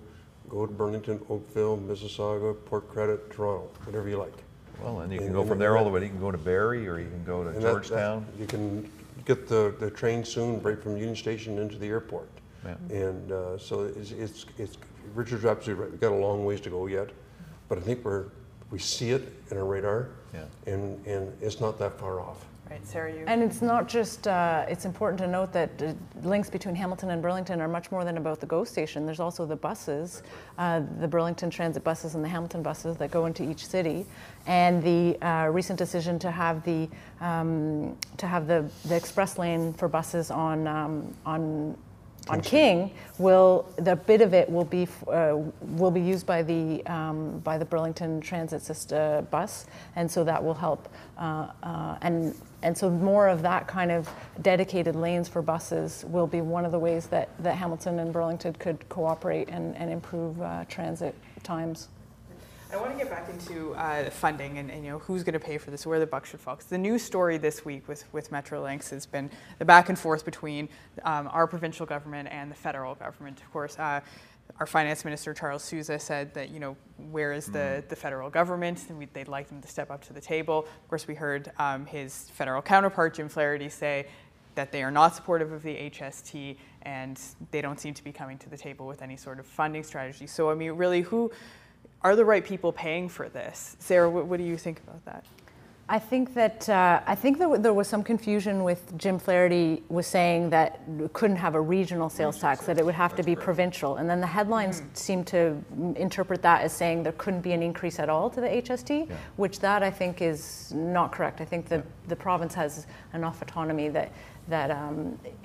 [SPEAKER 3] go to Burlington, Oakville, Mississauga, Port Credit, Toronto, whatever you like.
[SPEAKER 2] Well, and you can go from there all the way. You can go to Barrie, or you can go to Georgetown.
[SPEAKER 3] You can get the train soon, right from Union Station into the airport. Yeah. And so it's Richard's absolutely right. We've got a long ways to go yet, but I think we see it in our radar, and it's not that far off.
[SPEAKER 1] Right, Sarah, you.
[SPEAKER 4] And it's not just, it's important to note that links between Hamilton and Burlington are much more than about the GO station. There's also the buses, the Burlington Transit buses and the Hamilton buses that go into each city. And the recent decision to have the express lane for buses on King, the bit of it will be used by the Burlington Transit system bus, and so that will help. And so more of that kind of dedicated lanes for buses will be one of the ways that Hamilton and Burlington could cooperate and improve transit times.
[SPEAKER 1] I want to get back into funding and who's going to pay for this, where the buck should fall. The news story this week with Metrolinx has been the back and forth between our provincial government and the federal government. Of course, our finance minister, Charles Sousa, said that, where is the federal government? They'd like them to step up to the table. Of course, we heard his federal counterpart, Jim Flaherty, say that they are not supportive of the HST and they don't seem to be coming to the table with any sort of funding strategy. So, I mean, really, who are the right people paying for this? Sarah, what do you think about that?
[SPEAKER 4] I think that there was some confusion with Jim Flaherty was saying that we couldn't have a regional sales tax, that it would have to be provincial. And then the headlines seem to interpret that as saying there couldn't be an increase at all to the HST, which that I think is not correct. I think that the province has enough autonomy that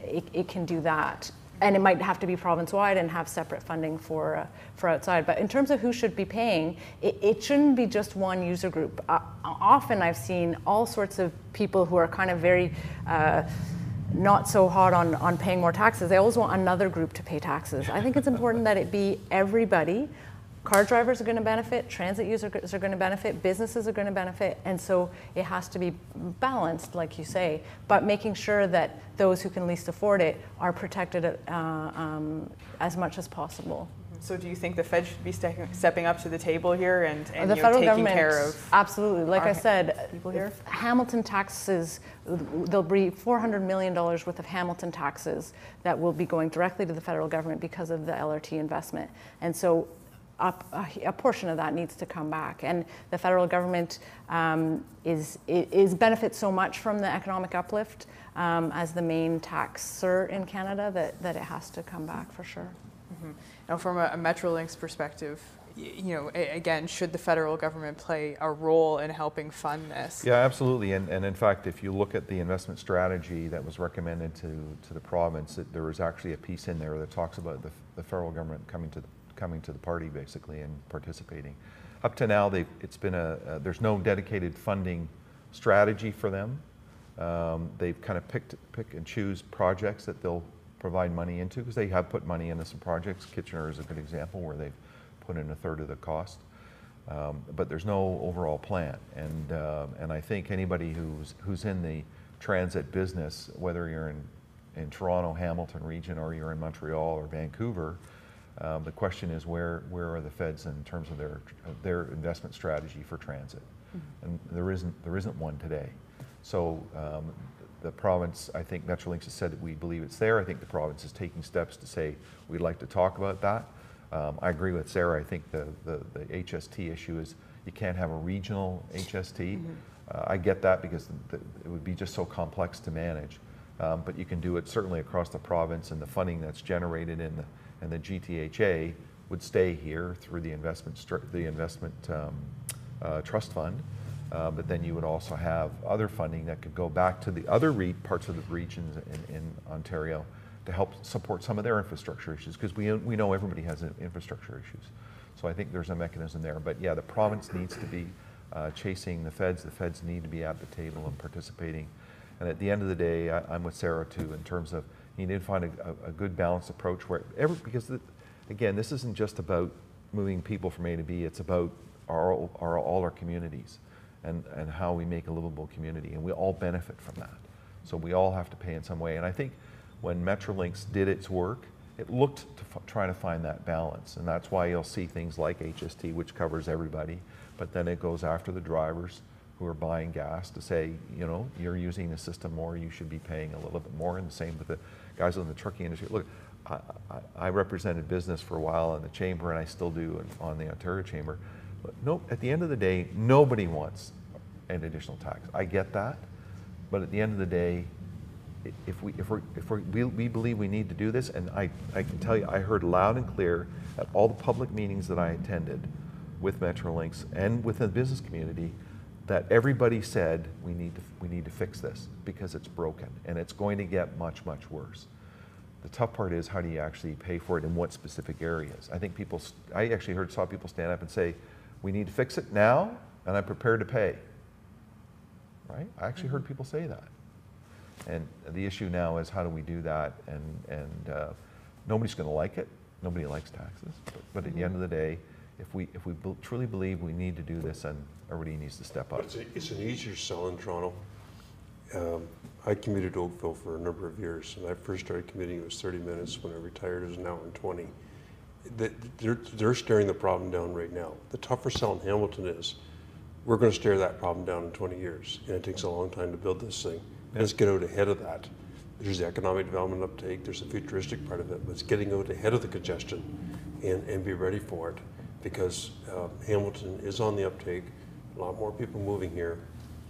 [SPEAKER 4] it can do that. And it might have to be province-wide and have separate funding for outside. But in terms of who should be paying, it shouldn't be just one user group. Often I've seen all sorts of people who are kind of very not so hot on paying more taxes. They always want another group to pay taxes. I think it's important that it be everybody. Car drivers are going to benefit, transit users are going to benefit, businesses are going to benefit, and so it has to be balanced, like you say, but making sure that those who can least afford it are protected as much as possible.
[SPEAKER 1] So do you think the Fed should be stepping up to the table here and
[SPEAKER 4] the federal
[SPEAKER 1] taking
[SPEAKER 4] government,
[SPEAKER 1] care of
[SPEAKER 4] absolutely. Like I said,
[SPEAKER 1] people here?
[SPEAKER 4] Hamilton taxes, there'll be $400 million worth of Hamilton taxes that will be going directly to the federal government because of the LRT investment. And so a portion of that needs to come back. And the federal government benefits so much from the economic uplift as the main taxer in Canada that it has to come back for sure.
[SPEAKER 1] Mm-hmm. Now, from a Metrolinx perspective, again, should the federal government play a role in helping fund this?
[SPEAKER 2] Yeah, absolutely. And in fact, if you look at the investment strategy that was recommended to the province, there was actually a piece in there that talks about the federal government coming to the party basically and participating. Up to now, it's been there's no dedicated funding strategy for them. They've kind of pick and choose projects that they'll provide money into, because they have put money into some projects. Kitchener is a good example where they've put in a third of the cost, but there's no overall plan. And I think anybody who's in the transit business, whether you're in Toronto, Hamilton region, or you're in Montreal or Vancouver, the question is where are the feds in terms of their investment strategy for transit? Mm-hmm. And there isn't one today. So the province, I think Metrolinx has said that we believe it's there. I think the province is taking steps to say we'd like to talk about that. I agree with Sarah. I think the HST issue is you can't have a regional HST. Mm-hmm. I get that because it would be just so complex to manage. But you can do it certainly across the province, and the funding that's generated in the GTHA would stay here through the investment trust fund. But then you would also have other funding that could go back to the other parts of the regions in Ontario to help support some of their infrastructure issues, because we know everybody has infrastructure issues. So I think there's a mechanism there. But yeah, the province needs to be chasing the feds. The feds need to be at the table and participating. And at the end of the day, I'm with Sarah too, in terms of you need to find a good balanced approach because again, this isn't just about moving people from A to B. It's about all our communities and how we make a livable community, and we all benefit from that. So we all have to pay in some way. And I think when Metrolinx did its work, it looked to try to find that balance, and that's why you'll see things like HST, which covers everybody, but then it goes after the drivers who are buying gas to say, you're using the system more, you should be paying a little bit more, and the same with the guys in the trucking industry. Look, I represented business for a while in the chamber, and I still do on the Ontario Chamber. But no, at the end of the day, nobody wants an additional tax. I get that, but at the end of the day, if we believe we need to do this, and I can tell you, I heard loud and clear at all the public meetings that I attended with Metrolinx and within the business community, that everybody said we need to fix this because it's broken and it's going to get much, much worse. The tough part is, how do you actually pay for it in what specific areas? I think I actually saw people stand up and say, we need to fix it now, and I'm prepared to pay. Right? I actually heard people say that. And the issue now is, how do we do that? And nobody's going to like it. Nobody likes taxes. But at the end of the day, if we truly believe we need to do this, then everybody needs to step up.
[SPEAKER 3] It's an easier sell in Toronto. I commuted to Oakville for a number of years, and I first started commuting, it was 30 minutes. When I retired, it was an hour and 20. They're staring the problem down right now. The tougher sell in Hamilton is, we're going to stare that problem down in 20 years, and it takes a long time to build this thing. Yeah. Let's get out ahead of that. There's the economic development uptake, there's the futuristic part of it, but it's getting out ahead of the congestion and be ready for it, because Hamilton is on the uptake, a lot more people moving here,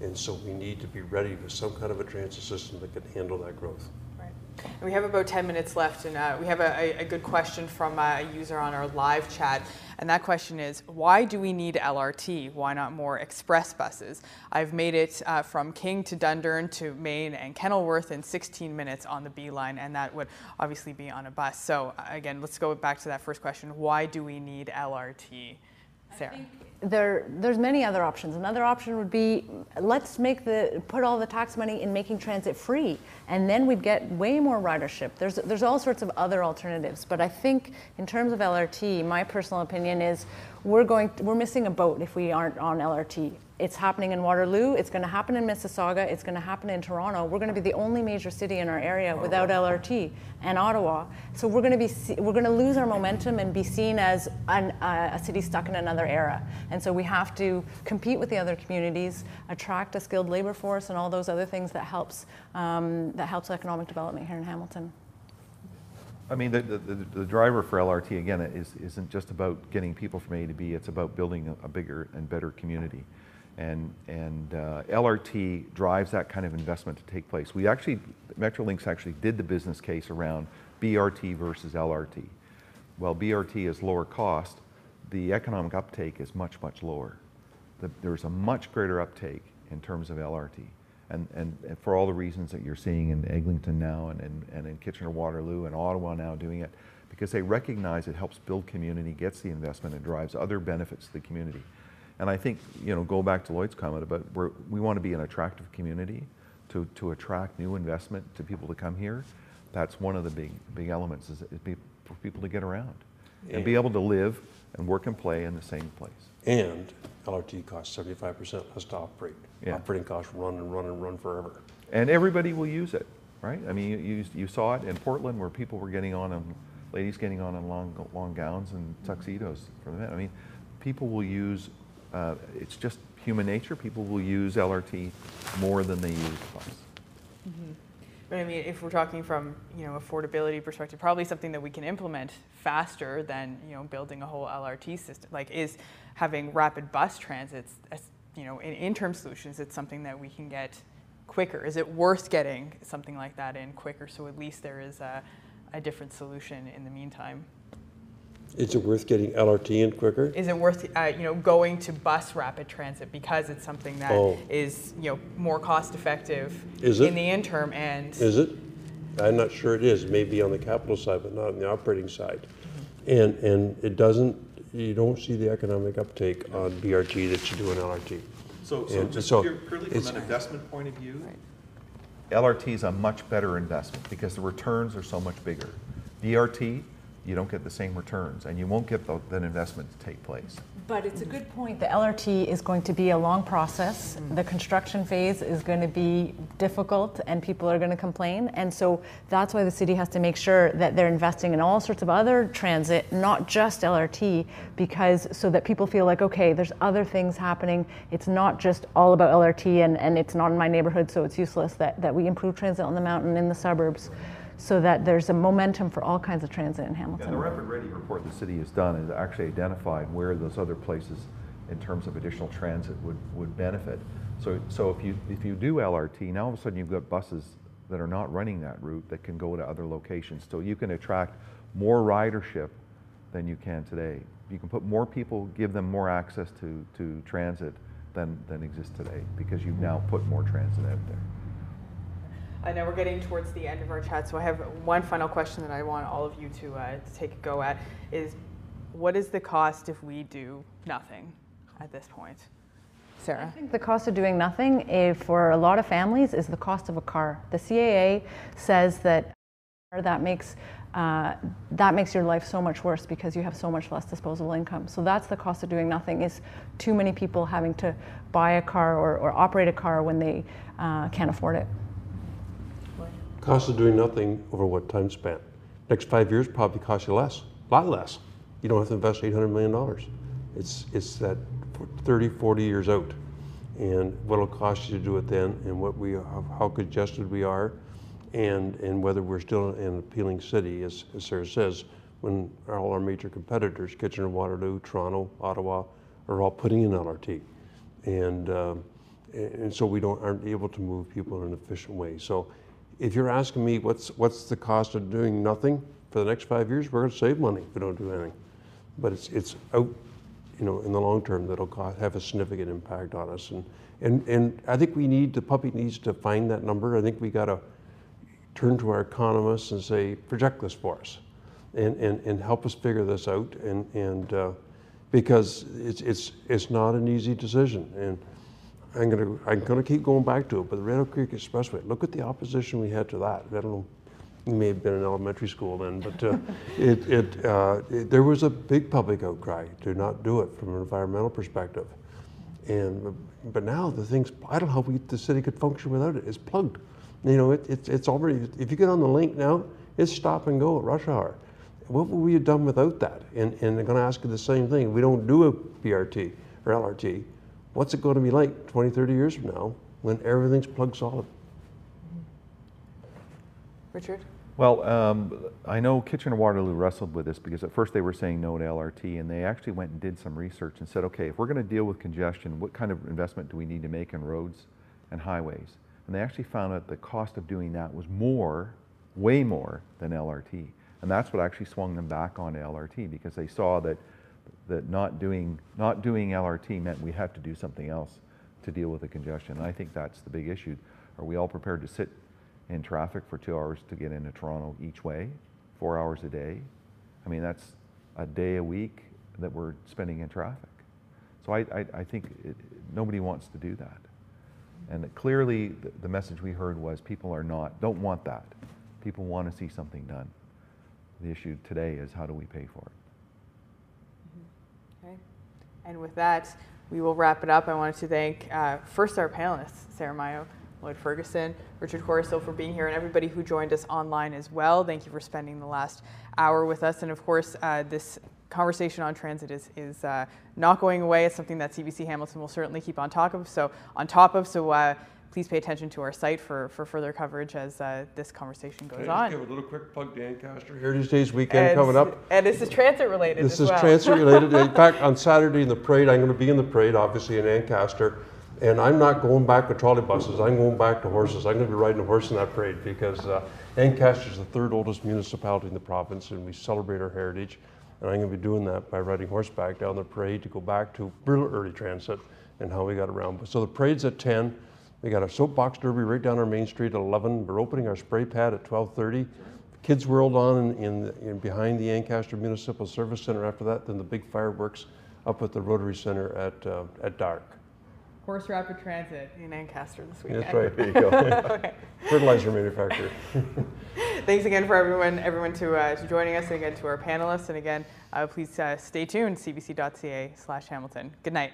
[SPEAKER 3] and so we need to be ready with some kind of a transit system that can handle that growth.
[SPEAKER 1] Right. And we have about 10 minutes left, and we have a good question from a user on our live chat, and that question is, why do we need LRT? Why not more express buses? I've made it from King to Dundurn to Maine and Kenilworth in 16 minutes on the B line, and that would obviously be on a bus. So again, let's go back to that first question. Why do we need LRT? Sarah.
[SPEAKER 4] There's many other options. Another option would be, let's put all the tax money in making transit free, and then we'd get way more ridership. There's all sorts of other alternatives, but I think in terms of LRT, my personal opinion is we're missing a boat if we aren't on LRT. It's happening in Waterloo, it's going to happen in Mississauga, it's going to happen in Toronto. We're going to be the only major city in our area without LRT, and Ottawa. So we're going to lose our momentum and be seen as a city stuck in another era. And so we have to compete with the other communities, attract a skilled labor force, and all those other things that helps economic development here in Hamilton.
[SPEAKER 2] I mean, the driver for LRT, again, isn't just about getting people from A to B, it's about building a bigger and better community. And LRT drives that kind of investment to take place. Metrolinx actually did the business case around BRT versus LRT. While BRT is lower cost, the economic uptake is much, much lower. There's a much greater uptake in terms of LRT. And for all the reasons that you're seeing in Eglinton now and in Kitchener-Waterloo and Ottawa now doing it, because they recognize it helps build community, gets the investment, and drives other benefits to the community. And I think, go back to Lloyd's comment about we want to be an attractive community to attract new investment to people to come here. That's one of the big elements is for people to get around and be able to live and work and play in the same place.
[SPEAKER 3] And LRT costs 75% less to operate.
[SPEAKER 2] Yeah.
[SPEAKER 3] Operating costs run and run and run forever.
[SPEAKER 2] And everybody will use it, right? I mean, you saw it in Portland where people were getting on, and ladies getting on in long gowns and tuxedos for the men. I mean, people will use, it's just human nature, people will use LRT more than they use bus.
[SPEAKER 1] Mm-hmm. But I mean, if we're talking from affordability perspective, probably something that we can implement faster than building a whole LRT system. Like, is having rapid bus transits, in interim solutions, it's something that we can get quicker. Is it worth getting something like that in quicker, so at least there is a different solution in the meantime?
[SPEAKER 3] Is it worth getting LRT in quicker?
[SPEAKER 1] Is it worth going to bus rapid transit because it's something that is more cost effective in the interim? And
[SPEAKER 3] is it? I'm not sure it is. Maybe on the capital side, but not on the operating side. Mm-hmm. And it doesn't. You don't see the economic uptake on BRT that you do in LRT.
[SPEAKER 2] So purely from an investment point of view, LRT is a much better investment because the returns are so much bigger. BRT, you don't get the same returns, and you won't get that investment to take place.
[SPEAKER 4] But it's a good point. The LRT is going to be a long process. The construction phase is going to be difficult, and people are going to complain. And so that's why the city has to make sure that they're investing in all sorts of other transit, not just LRT, because so that people feel like, okay, there's other things happening. It's not just all about LRT, and it's not in my neighborhood, so it's useless. That we improve transit on the mountain, in the suburbs, so that there's a momentum for all kinds of transit in Hamilton.
[SPEAKER 2] And the Rapid Ready report the city has done is actually identified where those other places in terms of additional transit would benefit. So if you do LRT, now all of a sudden you've got buses that are not running that route that can go to other locations. So you can attract more ridership than you can today. You can put more people, give them more access to transit than exists today because you've now put more transit out there.
[SPEAKER 1] I know we're getting towards the end of our chat, so I have one final question that I want all of you to take a go at, is what is the cost if we do nothing at this point? Sarah?
[SPEAKER 4] I think the cost of doing nothing for a lot of families is the cost of a car. The CAA says that makes your life so much worse because you have so much less disposable income. So that's the cost of doing nothing, is too many people having to buy a car or operate a car when they can't afford it.
[SPEAKER 3] Cost of doing nothing over what time span? Next 5 years probably cost you less, a lot less. You don't have to invest $800 million. It's that 30, 40 years out. And what it'll cost you to do it then, and how congested we are, and whether we're still an appealing city, as Sarah says, when all our major competitors, Kitchener-Waterloo, Toronto, Ottawa, are all putting in LRT. And so we aren't able to move people in an efficient way. So if you're asking me what's the cost of doing nothing for the next 5 years, we're going to save money if we don't do anything. But it's out, in the long term that'll have a significant impact on us. And I think the public needs to find that number. I think we got to turn to our economists and say, project this for us, and help us figure this out. And because it's not an easy decision. And I'm gonna keep going back to it, but the Red Oak Creek Expressway, look at the opposition we had to that. I don't know, you may have been in elementary school then, but there was a big public outcry to not do it from an environmental perspective. But now I don't know how the city could function without it. It's plugged. It's already, if you get on the link now, it's stop and go at rush hour. What would we have done without that? And they're gonna ask you the same thing. We don't do a BRT or LRT. What's it going to be like 20, 30 years from now when everything's plug solid?
[SPEAKER 1] Richard?
[SPEAKER 2] Well, I know Kitchener-Waterloo wrestled with this because at first they were saying no to LRT, and they actually went and did some research and said, okay, if we're going to deal with congestion, what kind of investment do we need to make in roads and highways? And they actually found out the cost of doing that was more, way more than LRT. And that's what actually swung them back onto LRT, because they saw that not doing LRT meant we had to do something else to deal with the congestion. And I think that's the big issue. Are we all prepared to sit in traffic for 2 hours to get into Toronto each way, 4 hours a day? I mean, that's a day a week that we're spending in traffic. So I think nobody wants to do that. And clearly the message we heard was people don't want that. People want to see something done. The issue today is how do we pay for it?
[SPEAKER 1] Okay. And with that, we will wrap it up. I wanted to thank first our panelists, Sarah Mayo, Lloyd Ferguson, Richard Corriso, for being here, and everybody who joined us online as well. Thank you for spending the last hour with us. And of course, this conversation on transit is not going away. It's something that CBC Hamilton will certainly keep on top of. So please pay attention to our site for further coverage as this conversation goes on.
[SPEAKER 3] Give a little quick plug to Ancaster Heritage Days weekend coming up.
[SPEAKER 1] And this is transit related
[SPEAKER 3] This
[SPEAKER 1] as well.
[SPEAKER 3] is transit related. In fact, on Saturday in the parade, I'm going to be in the parade, obviously in Ancaster. And I'm not going back with trolley buses. I'm going back to horses. I'm going to be riding a horse in that parade because Ancaster is the third oldest municipality in the province, and we celebrate our heritage. And I'm going to be doing that by riding horseback down the parade to go back to real early transit and how we got around. So the parade's at 10. We got a soapbox derby right down our main street at 11. We're opening our spray pad at 12:30. Kids World on in behind the Ancaster Municipal Service Center after that. Then the big fireworks up at the Rotary Center at dark.
[SPEAKER 1] Horse Rapid Transit in Ancaster this weekend.
[SPEAKER 3] That's right.
[SPEAKER 2] There you go.
[SPEAKER 1] Okay.
[SPEAKER 3] Fertilizer manufacturer.
[SPEAKER 1] Thanks again for everyone to joining us, and again to our panelists. And again, please stay tuned, cbc.ca/Hamilton. Good night.